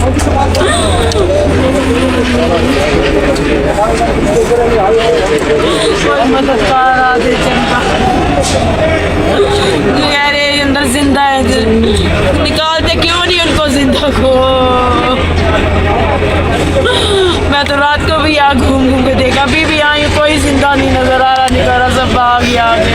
कोई मददगार आ दे चंदा कह रहे अंदर जिंदा है, निकालते क्यों नहीं उनको जिंदा को। मैं तो रात को भी यहाँ घूम घूम के देखा, अभी भी आई कोई जिंदा नहीं नजर आ रहा, निकल रहा, सब भाग गया आगे।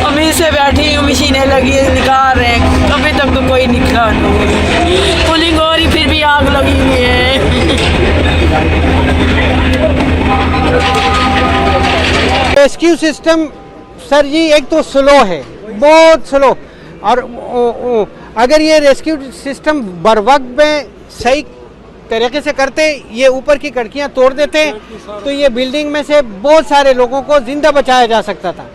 अभी से बैठी हूँ, मशीनें लगी है, निकाल रहे हैं, अभी तक तो कोई निकला नहीं। पुलिंग हो रही फिर भी आग लगी हुई है। रेस्क्यू सिस्टम सर जी एक तो स्लो है, बहुत स्लो, और अगर ये रेस्क्यू सिस्टम बर वक्त में सही तरीके से करते, ये ऊपर की खिड़कियां तोड़ देते, तो ये बिल्डिंग में से बहुत सारे लोगों को जिंदा बचाया जा सकता था।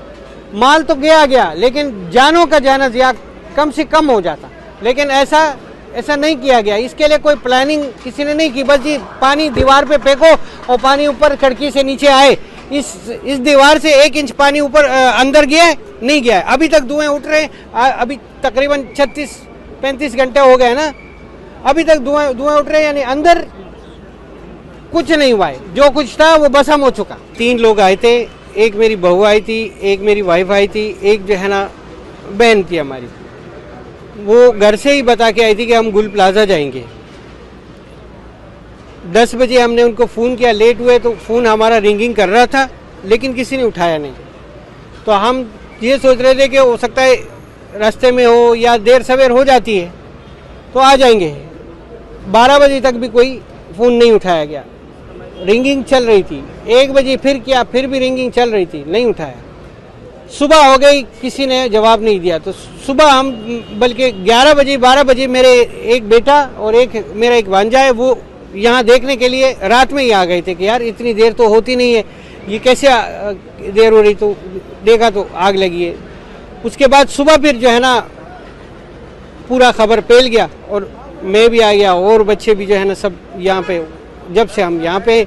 माल तो गया, लेकिन जानों का जाना या कम से कम हो जाता, लेकिन ऐसा नहीं किया गया। इसके लिए कोई प्लानिंग किसी ने नहीं की, बस जी पानी दीवार पे फेंको और पानी ऊपर खिड़की से नीचे आए। इस दीवार से 1 इंच पानी ऊपर अंदर गया नहीं गया। अभी तक धुएं उठ रहे हैं, अभी तकरीबन 36-35 घंटे हो गए ना, अभी तक धुएं उठ रहे हैं, यानी अंदर कुछ नहीं हुआ है। जो कुछ था वो भस्म हो चुका। 3 लोग आए थे, एक मेरी बहू आई थी, एक मेरी वाइफ आई थी, एक जो है ना बहन थी हमारी, वो घर से ही बता के आई थी कि हम गुल प्लाजा जाएंगे। 10 बजे हमने उनको फ़ोन किया, लेट हुए तो फ़ोन हमारा रिंगिंग कर रहा था, लेकिन किसी ने उठाया नहीं। तो हम ये सोच रहे थे कि हो सकता है रास्ते में हो या देर सवेर हो जाती है तो आ जाएंगे। 12 बजे तक भी कोई फ़ोन नहीं उठाया गया, रिंगिंग चल रही थी। 1 बजे फिर किया, फिर भी रिंगिंग चल रही थी, नहीं उठाया। सुबह हो गई, किसी ने जवाब नहीं दिया। तो सुबह हम बल्कि 11 बजे 12 बजे मेरे एक बेटा और मेरा एक भांजा है, वो यहाँ देखने के लिए रात में ही आ गए थे कि यार इतनी देर तो होती नहीं है, ये कैसे देर हो रही। तो देखा तो आग लगी है। उसके बाद सुबह फिर जो है ना पूरा खबर फैल गया और मैं भी आ गया और बच्चे भी जो है ना सब यहाँ पे, जब से हम यहाँ पे,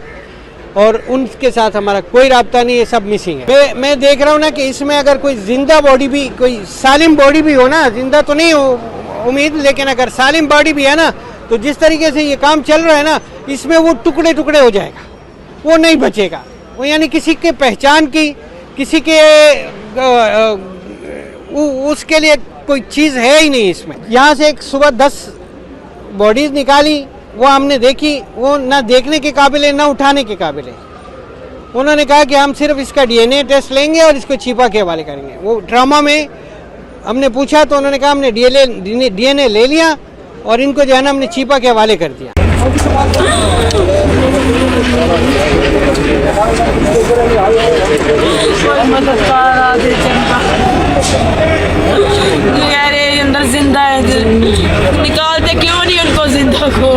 और उनके साथ हमारा कोई राब्ता नहीं है, सब मिसिंग है। मैं देख रहा हूँ ना कि इसमें अगर कोई जिंदा बॉडी भी, कोई सालिम बॉडी भी हो ना, जिंदा तो नहीं हो उम्मीद, लेकिन अगर सालिम बॉडी भी है ना, तो जिस तरीके से ये काम चल रहा है ना, इसमें वो टुकड़े टुकड़े हो जाएगा, वो नहीं बचेगा। वो यानी किसी के पहचान की, किसी के उसके लिए कोई चीज़ है ही नहीं इसमें। यहाँ से एक सुबह 10 बॉडीज निकाली, वो हमने देखी, वो ना देखने के काबिल है ना उठाने के काबिल है। उन्होंने कहा कि हम सिर्फ इसका DNA टेस्ट लेंगे और इसको छिपा के हवाले करेंगे। वो ड्रामा में हमने पूछा तो उन्होंने कहा हमने DNA ले लिया और इनको जो है ना हमने छिपा के हवाले कर दिया। कोई मददगार आ दे चंदा कह रहे अंदर जिंदा है, निकालते क्यों नहीं उनको जिंदा को।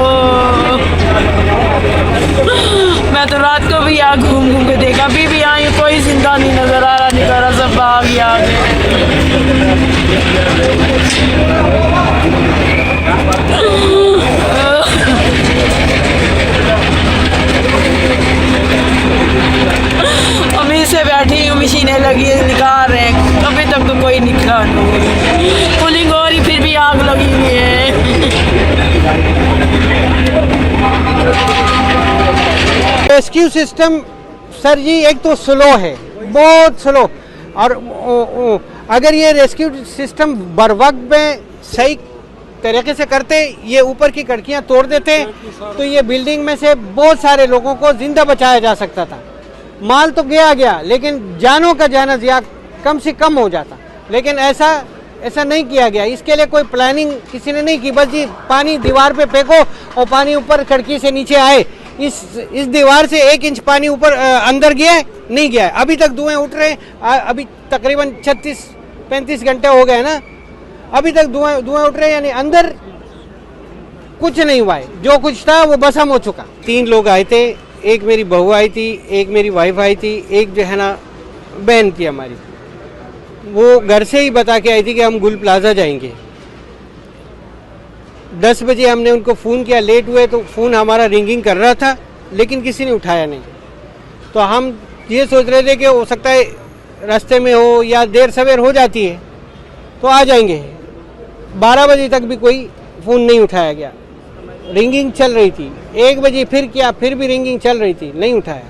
मैं तो रात को भी यहाँ घूम घूम के देखा, अभी भी आई कोई जिंदा नहीं नजर आ रहा, निकल रहा, सब भाग गया आगे। अभी से बैठी हूँ, मशीनें लगी है, निकाल रहे हैं, अभी तक तो कोई निकला नहीं। पुलिंग हो रही फिर भी आग लगी हुई है। रेस्क्यू सिस्टम सर जी एक तो स्लो है, बहुत स्लो, और अगर ये रेस्क्यू सिस्टम बर वक्त में सही तरीके से करते, ये ऊपर की खिड़कियां तोड़ देते, तो ये बिल्डिंग में से बहुत सारे लोगों को जिंदा बचाया जा सकता था। माल तो गया, लेकिन जानों का जाना या कम से कम हो जाता, लेकिन ऐसा नहीं किया गया। इसके लिए कोई प्लानिंग किसी ने नहीं की, बस जी पानी दीवार पे फेंको और पानी ऊपर खिड़की से नीचे आए। इस दीवार से 1 इंच पानी ऊपर अंदर गया नहीं गया। अभी तक धुएं उठ रहे हैं, अभी तकरीबन 36-35 घंटे हो गए ना, अभी तक धुएं उठ रहे हैं, यानी अंदर कुछ नहीं हुआ है। जो कुछ था वो भस्म हो चुका। 3 लोग आए थे, एक मेरी बहू आई थी, एक मेरी वाइफ आई थी, एक जो है ना बहन थी हमारी, वो घर से ही बता के आई थी कि हम गुल प्लाजा जाएंगे। 10 बजे हमने उनको फ़ोन किया, लेट हुए तो फ़ोन हमारा रिंगिंग कर रहा था, लेकिन किसी ने उठाया नहीं। तो हम ये सोच रहे थे कि हो सकता है रास्ते में हो या देर सवेर हो जाती है तो आ जाएंगे। 12 बजे तक भी कोई फ़ोन नहीं उठाया गया, रिंगिंग चल रही थी। 1 बजे फिर किया, फिर भी रिंगिंग चल रही थी, नहीं उठाया।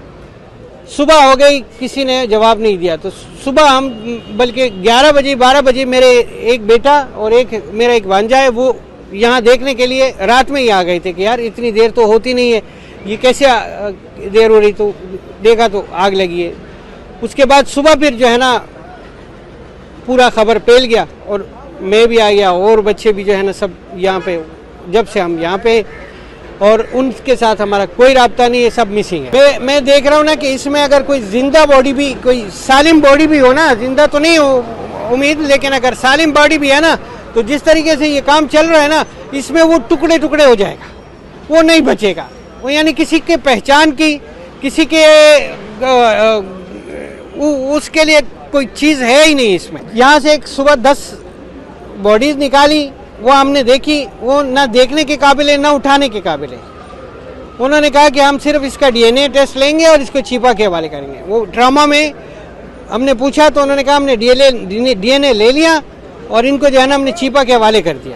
सुबह हो गई, किसी ने जवाब नहीं दिया। तो सुबह हम बल्कि 11 बजे 12 बजे मेरे एक बेटा और मेरा एक भांजा है, वो यहाँ देखने के लिए रात में ही आ गए थे कि यार इतनी देर तो होती नहीं है, ये कैसे देर हो रही। तो देखा तो आग लगी है। उसके बाद सुबह फिर जो है ना पूरा खबर फैल गया और मैं भी आ गया और बच्चे भी जो है ना सब यहाँ पे, जब से हम यहाँ पे, और उनके साथ हमारा कोई राब्ता नहीं है, सब मिसिंग है। मैं देख रहा हूँ ना कि इसमें अगर कोई जिंदा बॉडी भी, कोई सालिम बॉडी भी हो ना, जिंदा तो नहीं हो उम्मीद, लेकिन अगर सालिम बॉडी भी है ना, तो जिस तरीके से ये काम चल रहा है ना, इसमें वो टुकड़े टुकड़े हो जाएगा, वो नहीं बचेगा। वो यानी किसी के पहचान की, किसी के उसके लिए कोई चीज़ है ही नहीं इसमें। यहाँ से एक सुबह 10 बॉडीज निकाली, वो हमने देखी, वो ना देखने के काबिल है ना उठाने के काबिल है। उन्होंने कहा कि हम सिर्फ इसका DNA टेस्ट लेंगे और इसको छिपा के हवाले करेंगे। वो ड्रामा में हमने पूछा तो उन्होंने कहा हमने DNA ले लिया और इनको जो है ना हमने छिपा के हवाले कर दिया।